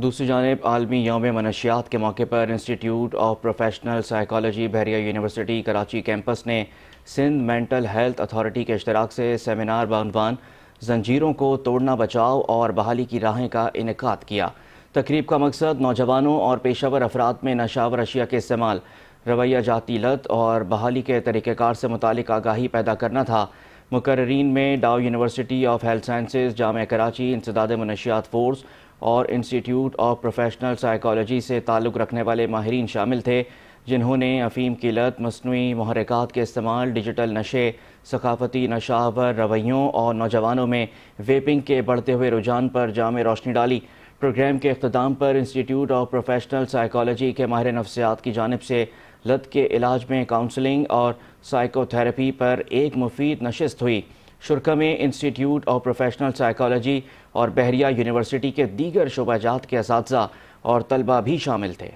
دوسری جانب عالمی یوم منشیات کے موقع پر انسٹیٹیوٹ آف پروفیشنل سائیکالوجی بحریہ یونیورسٹی کراچی کیمپس نے سندھ مینٹل ہیلتھ اتھارٹی کے اشتراک سے سیمینار بعنوان زنجیروں کو توڑنا بچاؤ اور بحالی کی راہیں کا انعقاد کیا۔ تقریب کا مقصد نوجوانوں اور پیشہ ور افراد میں نشہ آور اشیاء کے استعمال، رویہ جاتی لت اور بحالی کے طریقہ کار سے متعلق آگاہی پیدا کرنا تھا۔ مقررین میں ڈاؤ یونیورسٹی آف ہیلتھ سائنسز، جامعہ کراچی، انسداد منشیات فورس اور انسٹیٹیوٹ آف پروفیشنل سائیکالوجی سے تعلق رکھنے والے ماہرین شامل تھے، جنہوں نے افیم کی لت، مصنوعی محرکات کے استعمال، ڈیجیٹل نشے، ثقافتی نشہ آور رویوں اور نوجوانوں میں ویپنگ کے بڑھتے ہوئے رجحان پر جامع روشنی ڈالی۔ پروگرام کے اختتام پر انسٹیٹیوٹ آف پروفیشنل سائیکالوجی کے ماہر نفسیات کی جانب سے لت کے علاج میں کاؤنسلنگ اور سائیکو تھراپی پر ایک مفید نشست ہوئی۔ شرکا میں انسٹیٹیوٹ آف پروفیشنل سائیکالوجی اور بحریہ یونیورسٹی کے دیگر شعبہ جات کے اساتذہ اور طلباء بھی شامل تھے۔